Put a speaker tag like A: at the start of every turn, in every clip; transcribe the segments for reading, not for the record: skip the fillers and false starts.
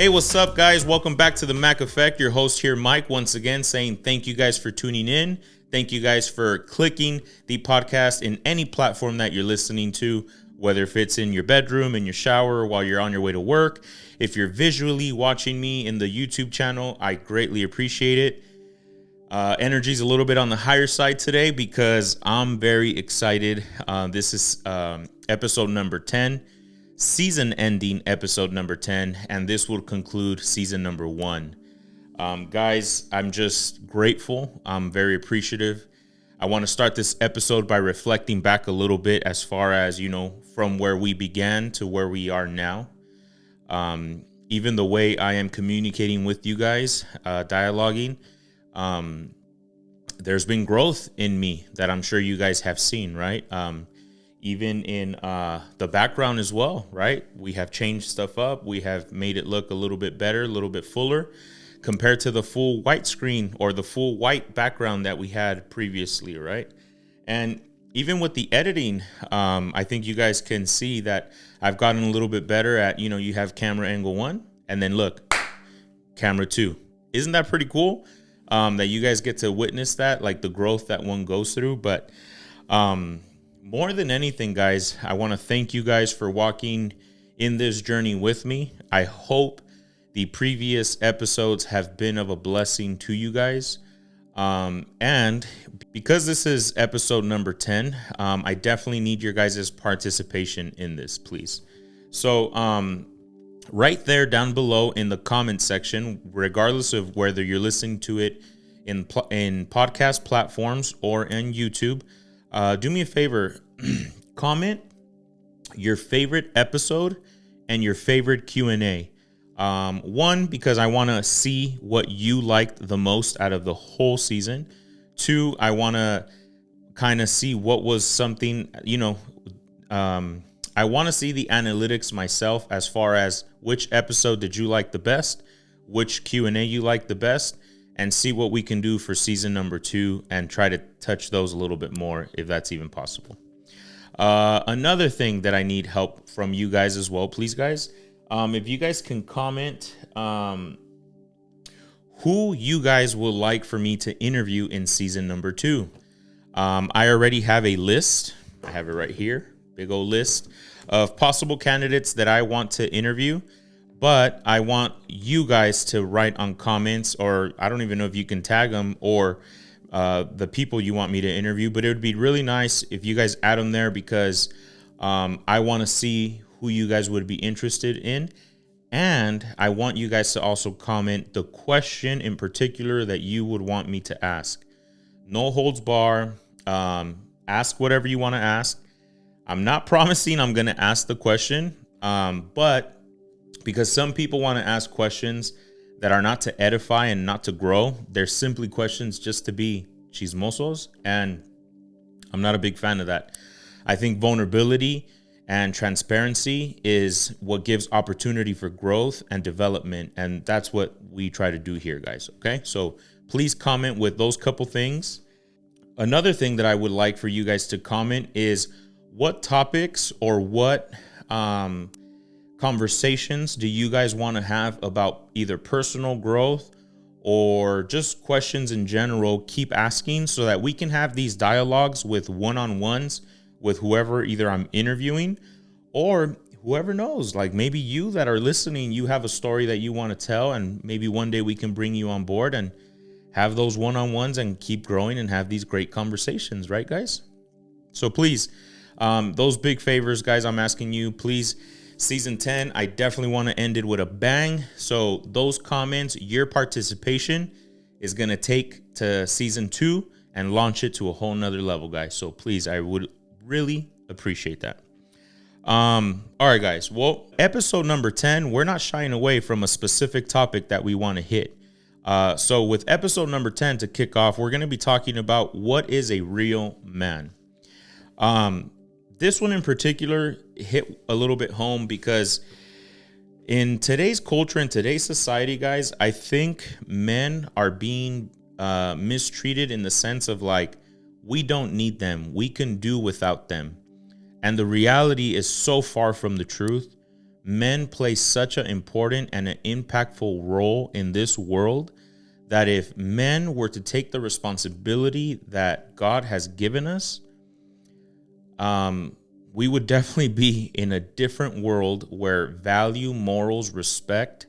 A: Hey, what's up, guys? Welcome back to the Mac Effect. Your host here, Mike, once again saying thank you guys for tuning in. Thank you guys for clicking the podcast in any platform that you're listening to, whether if it's in your bedroom, in your shower, while you're on your way to work. If you're visually watching me in the YouTube channel, I greatly appreciate it. Energy's a little bit on the higher side today because I'm very excited. This is episode number 10. Season-ending episode number 10, and this will conclude season number 1. Guys, I'm just grateful. I'm very appreciative. I want to start this episode by reflecting back a little bit as far as, from where we began to where we are now. Even the way I am communicating with you guys, dialoguing, there's been growth in me that I'm sure you guys have seen, right? Even in the background as well, right? We have changed stuff up. We have made it look a little bit better, a little bit fuller compared to the full white screen or the full white background that we had previously, right? And even with the editing, I think you guys can see that I've gotten a little bit better at, you have camera angle 1 and then look, camera 2. Isn't that pretty cool? That you guys get to witness that, like the growth that one goes through. But more than anything, guys, I want to thank you guys for walking in this journey with me. I hope the previous episodes have been of a blessing to you guys. And because this is episode number 10, I definitely need your guys' participation in this, please. So right there down below in the comment section, regardless of whether you're listening to it in podcast platforms or in YouTube, do me a favor, comment your favorite episode and your favorite Q&A. One, because I want to see what you liked the most out of the whole season. 2, I want to kind of see what was something, I want to see the analytics myself as far as which episode did you like the best, which Q&A you liked the best, and see what we can do for season number 2 and try to touch those a little bit more if that's even possible. Another thing that I need help from you guys as well, please, guys. If you guys can comment who you guys would like for me to interview in season number 2. I already have a list. I have it right here. Big old list of possible candidates that I want to interview. But I want you guys to write on comments, or I don't even know if you can tag them, or the people you want me to interview. But it would be really nice if you guys add them there because I want to see who you guys would be interested in. And I want you guys to also comment the question in particular that you would want me to ask. No holds bar. Ask whatever you want to ask. I'm not promising I'm going to ask the question, but because some people want to ask questions that are not to edify and not to grow. They're simply questions just to be chismosos, and I'm not a big fan of that. I think vulnerability and transparency is what gives opportunity for growth and development, and that's what we try to do here, guys, okay? So please comment with those couple things. Another thing that I would like for you guys to comment is what topics or what conversations do you guys want to have about either personal growth or just questions in general. Keep asking so that we can have these dialogues with one-on-ones with whoever either I'm interviewing or whoever knows, like maybe you that are listening, you have a story that you want to tell, and maybe one day we can bring you on board and have those one-on-ones and keep growing and have these great conversations, right, guys? So please, those big favors, guys, I'm asking you, please. Season 10, I definitely want to end it with a bang. So those comments, your participation is going to take to season 2 and launch it to a whole nother level, guys. So please, I would really appreciate that. All right, guys. Well, episode number 10, we're not shying away from a specific topic that we want to hit. So with episode number 10 to kick off, we're going to be talking about what is a real man. This one in particular hit a little bit home because in today's culture, in today's society, guys, I think men are being mistreated in the sense of like, we don't need them. We can do without them. And the reality is so far from the truth. men play such an important and an impactful role in this world that if men were to take the responsibility that God has given us, we would definitely be in a different world where value, morals, respect,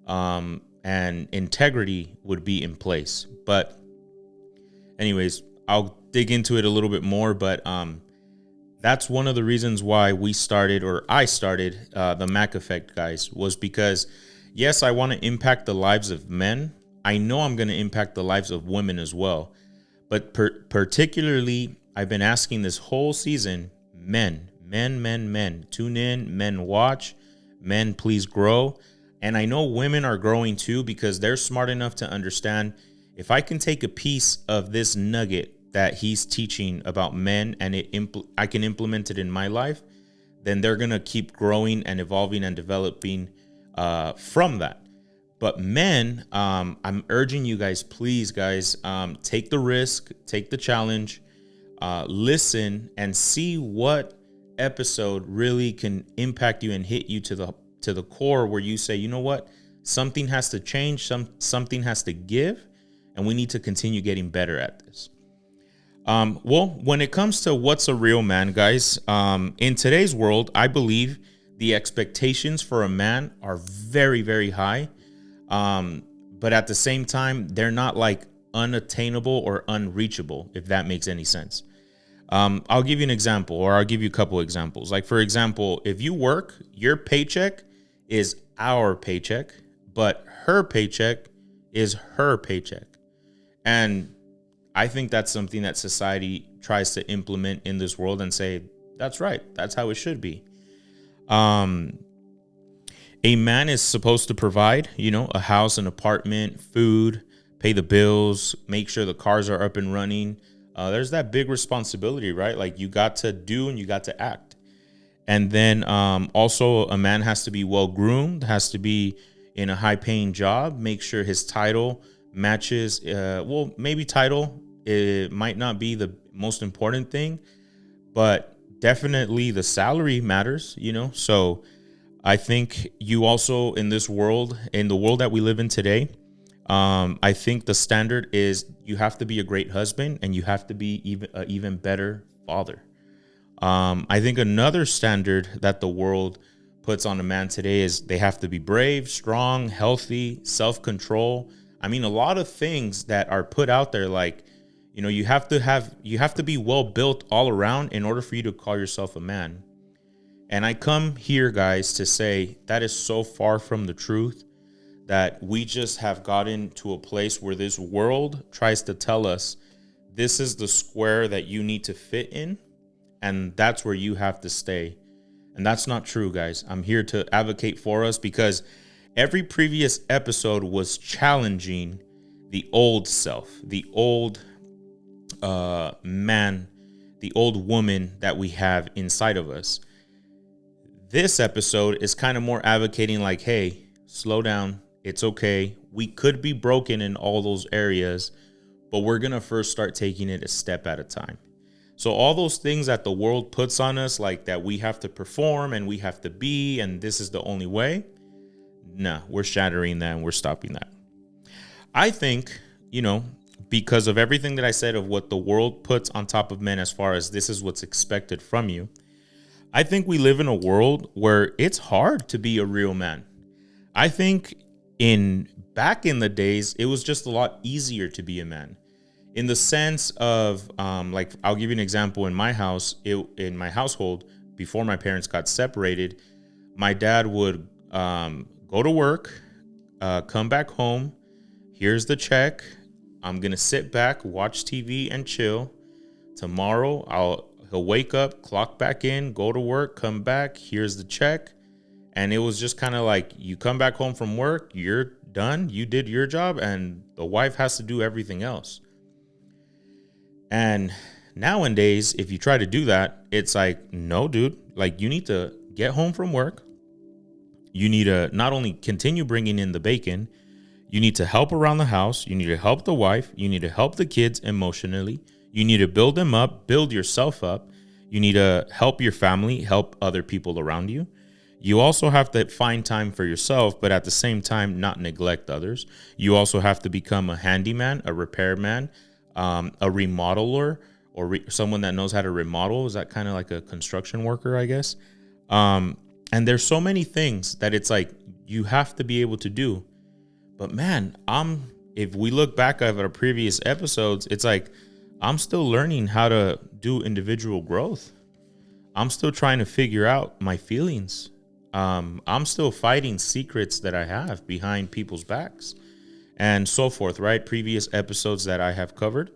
A: and integrity would be in place. But anyways, I'll dig into it a little bit more, but that's one of the reasons why I started the Mac Effect, guys, was because, yes, I want to impact the lives of men. I know I'm going to impact the lives of women as well. But particularly, I've been asking this whole season, men. Tune in, men watch, men please grow. And I know women are growing too, because they're smart enough to understand, if I can take a piece of this nugget that he's teaching about men and I can implement it in my life, then they're going to keep growing and evolving and developing from that. But men, I'm urging you guys, please, guys, take the risk, take the challenge, listen and see what episode really can impact you and hit you to the core, where you say, you know what, something has to change, something has to give, and we need to continue getting better at this. Well, when it comes to what's a real man, guys, in today's world, I believe the expectations for a man are very, very high. But at the same time, they're not like unattainable or unreachable, if that makes any sense. I'll give you an example, or I'll give you a couple examples. Like, for example, if you work, your paycheck is our paycheck, but her paycheck is her paycheck. And I think that's something that society tries to implement in this world and say, that's right, that's how it should be. A man is supposed to provide, a house, an apartment, food, pay the bills, make sure the cars are up and running. There's that big responsibility, right? Like, you got to do and you got to act. And then also a man has to be well groomed, has to be in a high paying job, make sure his title matches. Maybe title, it might not be the most important thing, but definitely the salary matters, So I think you also, in this world, in the world that we live in today, I think the standard is you have to be a great husband and you have to be even better father. I think another standard that the world puts on a man today is they have to be brave, strong, healthy, self-control. I mean, a lot of things that are put out there, like, you have to be well built all around in order for you to call yourself a man. And I come here, guys, to say that is so far from the truth, that we just have gotten to a place where this world tries to tell us this is the square that you need to fit in, and that's where you have to stay. And that's not true, guys. I'm here to advocate for us, because every previous episode was challenging the old self, the old man, the old woman that we have inside of us. This episode is kind of more advocating like, hey, slow down. It's okay. We could be broken in all those areas, but we're going to first start taking it a step at a time. So all those things that the world puts on us, like that we have to perform and we have to be, and this is the only way. Nah, we're shattering that and we're stopping that. I think, because of everything that I said of what the world puts on top of men as far as this is what's expected from you, I think we live in a world where it's hard to be a real man. I think back in the days, it was just a lot easier to be a man, in the sense of, like, I'll give you an example. In my house, in my household, before my parents got separated, my dad would go to work, come back home. Here's the check. I'm going to sit back, watch TV and chill. Tomorrow, he'll wake up, clock back in, go to work, come back. Here's the check. And it was just kind of like, you come back home from work, you're done, you did your job, and the wife has to do everything else. And nowadays, if you try to do that, it's like, no, dude, like, you need to get home from work. You need to not only continue bringing in the bacon, you need to help around the house. You need to help the wife. You need to help the kids emotionally. You need to build them up, build yourself up. You need to help your family, help other people around you. You also have to find time for yourself, but at the same time, not neglect others. You also have to become a handyman, a repairman, a remodeler, or someone that knows how to remodel. Is that kind of like a construction worker, I guess? And there's so many things that it's like you have to be able to do. But man, if we look back at our previous episodes, it's like I'm still learning how to do individual growth. I'm still trying to figure out my feelings. I'm still fighting secrets that I have behind people's backs and so forth, right? Previous episodes that I have covered.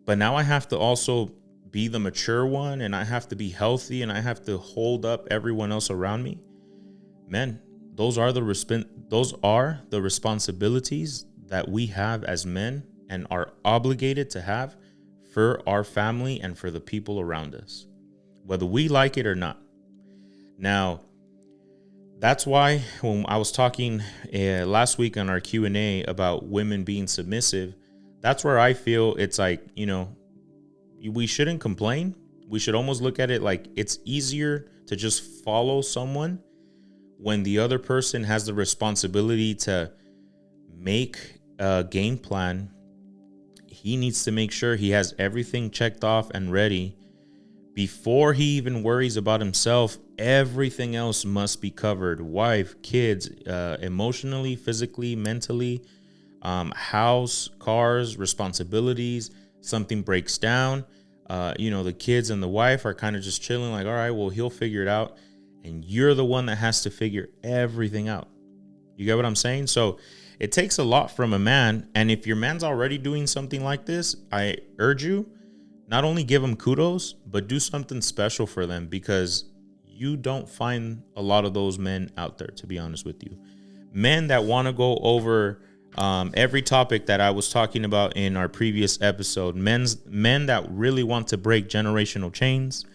A: But now I have to also be the mature one, and I have to be healthy, and I have to hold up everyone else around me. Man, those are the responsibilities that we have as men and are obligated to have for our family and for the people around us, whether we like it or not. Now, that's why when I was talking last week on our Q&A about women being submissive, that's where I feel it's like, we shouldn't complain. We should almost look at it like it's easier to just follow someone when the other person has the responsibility to make a game plan. He needs to make sure he has everything checked off and ready before he even worries about himself. Everything else must be covered: wife, kids, emotionally, physically, mentally, house, cars, responsibilities. Something breaks down, the kids and the wife are kind of just chilling like, all right, well, he'll figure it out. And you're the one that has to figure everything out. You get what I'm saying? So it takes a lot from a man. And if your man's already doing something like this, I urge you, not only give them kudos, but do something special for them, because you don't find a lot of those men out there, to be honest with you. Men that want to go over every topic that I was talking about in our previous episode. Men that really want to break generational chains.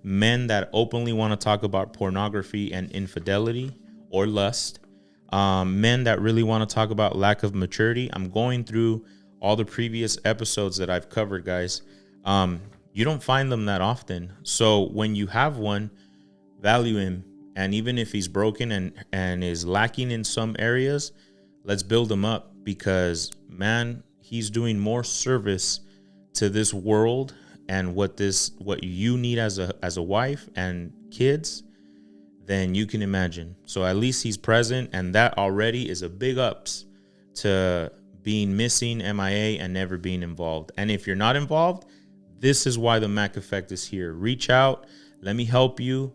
A: Men that openly want to talk about pornography and infidelity or lust. Men that really want to talk about lack of maturity. I'm going through all the previous episodes that I've covered, guys. You don't find them that often. So when you have one, value him. And even if he's broken and is lacking in some areas, let's build him up, because, man, he's doing more service to this world and what you need as a wife and kids than you can imagine. So at least he's present, and that already is a big ups to being missing, MIA, and never being involved. And if you're not involved, this is why the Mac Effect is here. Reach out. Let me help you.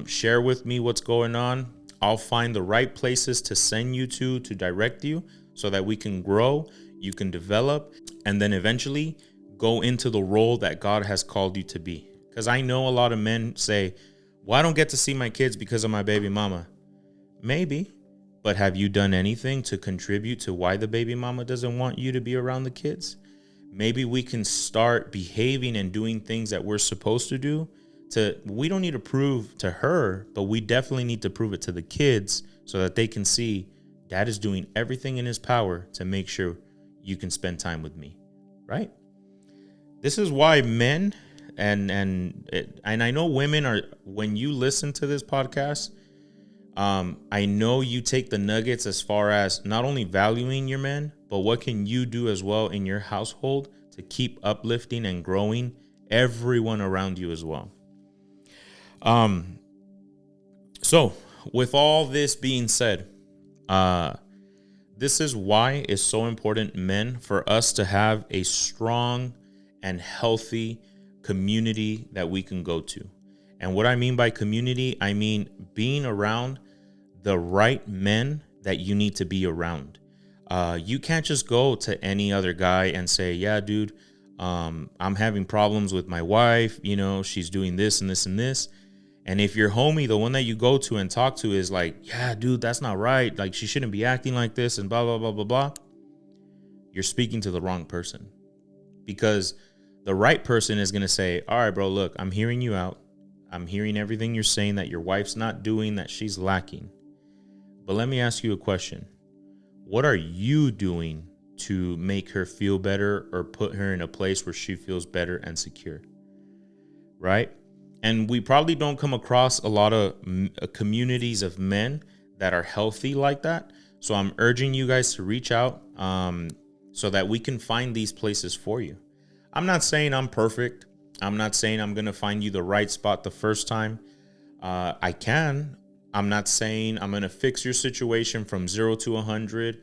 A: Share with me what's going on. I'll find the right places to send you to direct you so that we can grow, you can develop, and then eventually go into the role that God has called you to be. Because I know a lot of men say, well, I don't get to see my kids because of my baby mama. Maybe, but have you done anything to contribute to why the baby mama doesn't want you to be around the kids? Maybe we can start behaving and doing things that we're supposed to do. We don't need to prove to her, but we definitely need to prove it to the kids so that they can see dad is doing everything in his power to make sure you can spend time with me, right? This is why men and I know women are, when you listen to this podcast, I know you take the nuggets as far as not only valuing your men, but what can you do as well in your household to keep uplifting and growing everyone around you as well. So with all this being said, this is why it's so important, men, for us to have a strong and healthy community that we can go to. And what I mean by community, I mean being around the right men that you need to be around. You can't just go to any other guy and say, yeah, dude, I'm having problems with my wife. She's doing this and this and this. And if your homie, the one that you go to and talk to, is like, yeah, dude, that's not right. Like, she shouldn't be acting like this and blah, blah, blah, blah, blah. You're speaking to the wrong person, because the right person is going to say, all right, bro, look, I'm hearing you out. I'm hearing everything you're saying that your wife's not doing, that she's lacking. But let me ask you a question. What are you doing to make her feel better or put her in a place where she feels better and secure? Right? And we probably don't come across a lot of communities of men that are healthy like that. So I'm urging you guys to reach out, so that we can find these places for you. I'm not saying I'm perfect. I'm not saying I'm going to find you the right spot the first time. I can. I'm not saying I'm going to fix your situation from 0 to 100.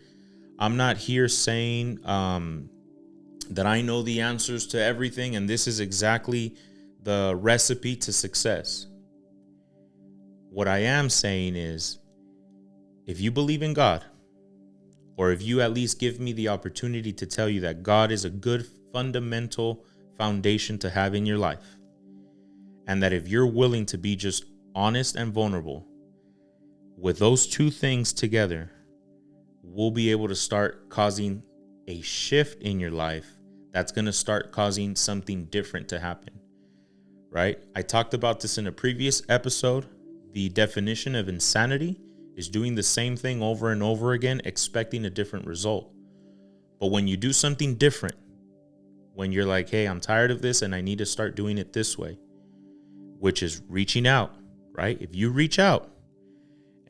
A: I'm not here saying that I know the answers to everything and this is exactly the recipe to success. What I am saying is, if you believe in God, or if you at least give me the opportunity to tell you that God is a good fundamental foundation to have in your life, and that if you're willing to be just honest and vulnerable, with those two things together, we'll be able to start causing a shift in your life that's going to start causing something different to happen, right? I talked about this in a previous episode. The definition of insanity is doing the same thing over and over again, expecting a different result. But when you do something different, when you're like, hey, I'm tired of this and I need to start doing it this way, which is reaching out, right? If you reach out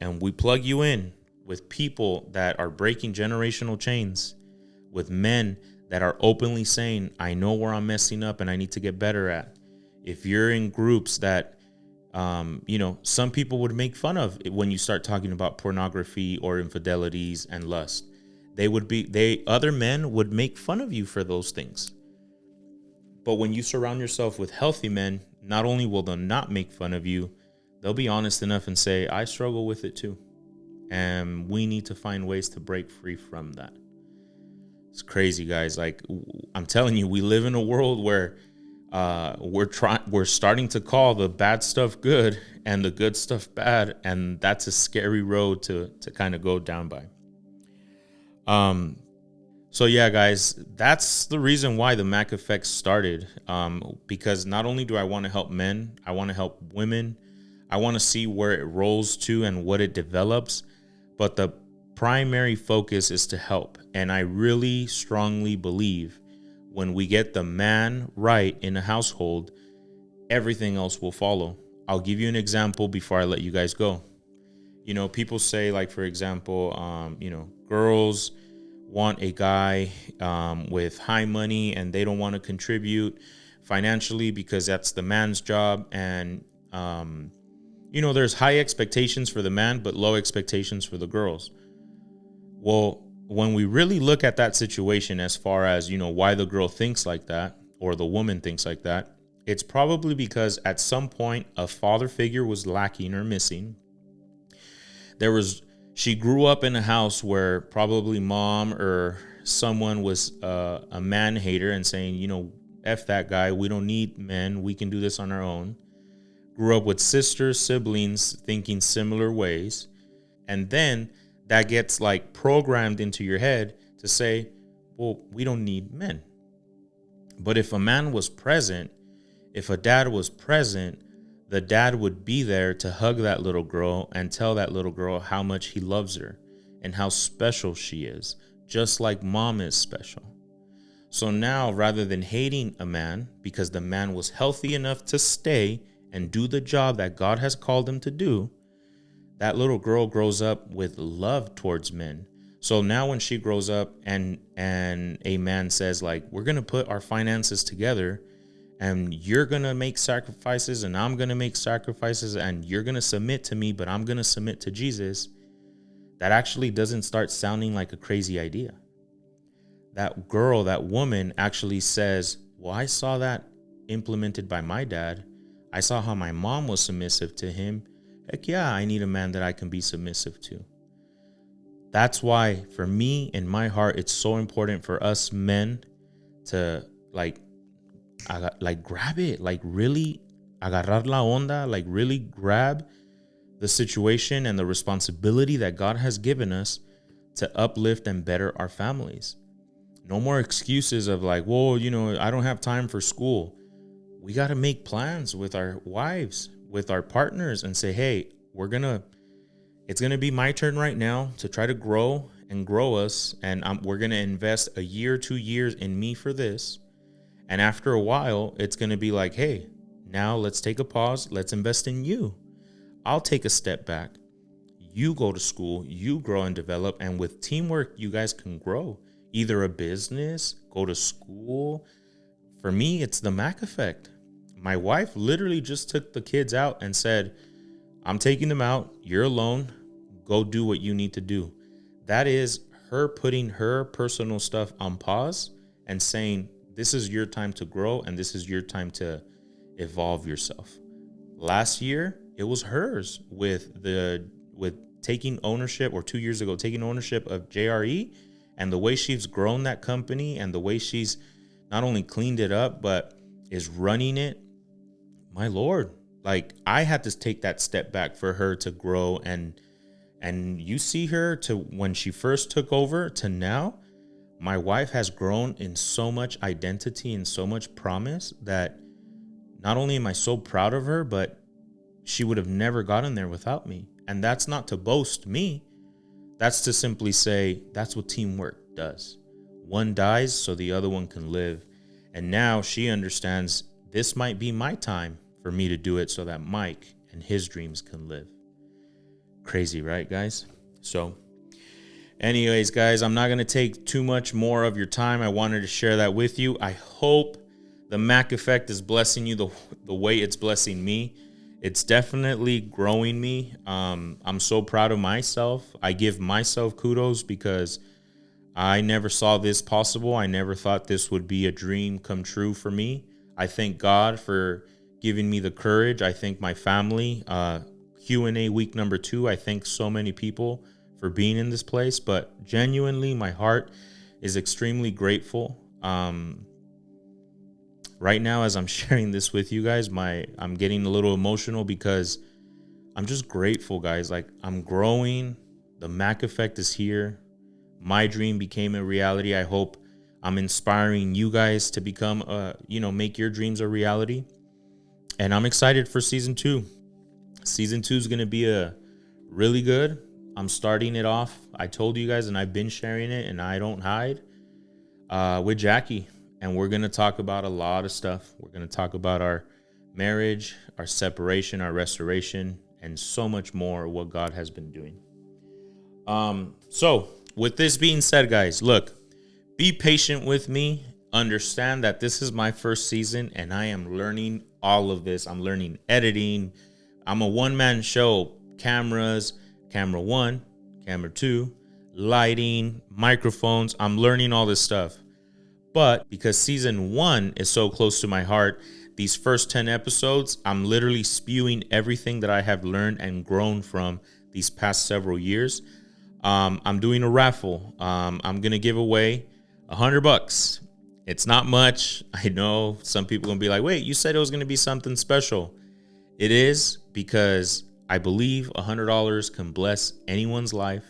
A: and we plug you in with people that are breaking generational chains, with men that are openly saying, I know where I'm messing up and I need to get better at. If you're in groups that, some people would make fun of it when you start talking about pornography or infidelities and lust. Other men would make fun of you for those things. But when you surround yourself with healthy men, not only will they not make fun of you, they'll be honest enough and say, I struggle with it too. And we need to find ways to break free from that. It's crazy, guys. Like, I'm telling you, we live in a world where we're starting to call the bad stuff good and the good stuff bad, and that's a scary road to kind of go down by. So yeah, guys, that's the reason why the Mac Effect started. Because not only do I want to help men, I want to help women. I want to see where it rolls to and what it develops. But the primary focus is to help. And I really strongly believe when we get the man right in a household, everything else will follow. I'll give you an example before I let you guys go. People say, like, for example, girls want a guy with high money and they don't want to contribute financially because that's the man's job. And, there's high expectations for the man, but low expectations for the girls. Well, when we really look at that situation as far as, why the girl thinks like that or the woman thinks like that, it's probably because at some point a father figure was lacking or missing. She grew up in a house where probably mom or someone was a man hater and saying, F that guy, we don't need men, we can do this on our own. Grew up with sisters, siblings thinking similar ways. And then that gets like programmed into your head to say, well, we don't need men. But if a man was present, if a dad was present, the dad would be there to hug that little girl and tell that little girl how much he loves her and how special she is, just like mom is special. So now, rather than hating a man because the man was healthy enough to stay and do the job that God has called him to do, that little girl grows up with love towards men. So now when she grows up and a man says, like, we're going to put our finances together and you're going to make sacrifices and I'm going to make sacrifices and you're going to submit to me, but I'm going to submit to Jesus, that actually doesn't start sounding like a crazy idea. That girl, that woman actually says, well, I saw that implemented by my dad. I saw how my mom was submissive to him. Heck yeah, I need a man that I can be submissive to. That's why, for me, in my heart, it's so important for us men to like grab it, like really agarrar la onda, like really grab the situation and the responsibility that God has given us to uplift and better our families. No more excuses of like, well, I don't have time for school. We got to make plans with our wives, with our partners, and say, hey, it's going to be my turn right now to try to grow us. And we're going to invest a year, 2 years in me for this. And after a while, it's going to be like, hey, Now let's take a pause. Let's invest in you. I'll take a step back. You go to school, you grow and develop, and with teamwork, you guys can grow. Either a business, go to school. For me, it's the Mac effect. My wife literally just took the kids out and said, I'm taking them out. You're alone. Go do what you need to do. That is her putting her personal stuff on pause and saying, this is your time to grow and this is your time to evolve yourself. Last year, it was hers with taking ownership, or 2 years ago, taking ownership of JRE, and the way she's grown that company and the way she's not only cleaned it up, but is running it. My Lord, like, I had to take that step back for her to grow. And you see her to when she first took over to now, my wife has grown in so much identity and so much promise that not only am I so proud of her, but she would have never gotten there without me. And that's not to boast me. That's to simply say that's what teamwork does. One dies so the other one can live. And now she understands this might be my time for me to do it so that Mike and his dreams can live. Crazy, right, guys? So anyways, guys, I'm not going to take too much more of your time. I wanted to share that with you. I hope the Mac effect is blessing you the way it's blessing me. It's definitely growing me. I'm so proud of myself. I give myself kudos because I never saw this possible. I never thought this would be a dream come true for me. I thank God for giving me the courage. I thank my family. Q&A week number 2. I thank so many people for being in this place, but genuinely my heart is extremely grateful. Right now, as I'm sharing this with you guys, I'm getting a little emotional because I'm just grateful, guys. Like, I'm growing. The Mac effect is here. My dream became a reality. I hope I'm inspiring you guys to become, make your dreams a reality. And I'm excited for season 2. Season 2 is going to be really good. I'm starting it off. I told you guys, and I've been sharing it, and I don't hide, with Jackie. And we're going to talk about a lot of stuff. We're going to talk about our marriage, our separation, our restoration, and so much more what God has been doing. So with this being said, guys, look, be patient with me. Understand that this is my first season, and I am learning all of this. I'm learning editing. I'm a one-man show. Cameras, camera 1, camera 2, lighting, microphones. I'm learning all this stuff. But because season 1 is so close to my heart, these first 10 episodes, I'm literally spewing everything that I have learned and grown from these past several years. I'm doing a raffle. I'm going to give away $100. It's not much. I know some people are going to be like, wait, you said it was going to be something special. It is, because I believe $100 can bless anyone's life.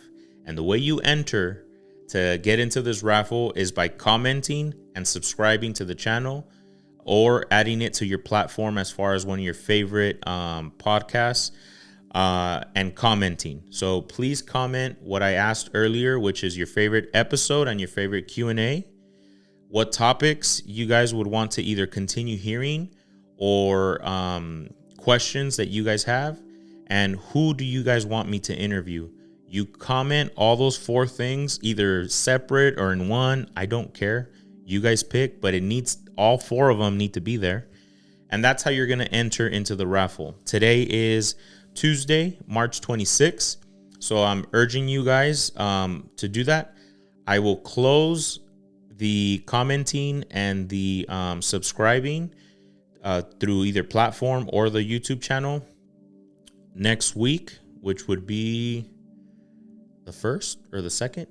A: And the way you enter to get into this raffle is by commenting and subscribing to the channel, or adding it to your platform as far as one of your favorite podcasts, and commenting. So please comment what I asked earlier, which is your favorite episode and your favorite Q&A. What topics you guys would want to either continue hearing, or questions that you guys have, and who do you guys want me to interview. You comment all those 4 things, either separate or in one. I don't care. You guys pick, but all 4 of them need to be there. And that's how you're going to enter into the raffle. Today is Tuesday, March 26th. So I'm urging you guys to do that. I will close the commenting and the subscribing through either platform or the YouTube channel next week, which would be the 1st or the 2nd.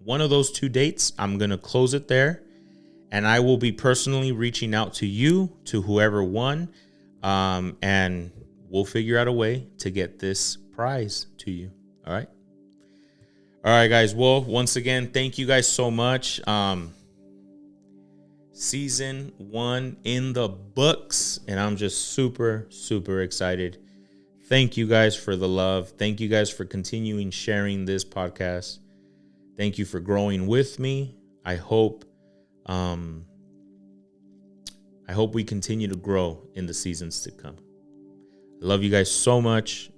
A: One of those 2 dates, I'm going to close it there. And I will be personally reaching out to you, to whoever won. And we'll figure out a way to get this prize to you. All right. All right, guys. Well, once again, thank you guys so much. Season 1 in the books. And I'm just super, super excited. Thank you guys for the love. Thank you guys for continuing sharing this podcast. Thank you for growing with me. I hope I hope we continue to grow in the seasons to come. I love you guys so much.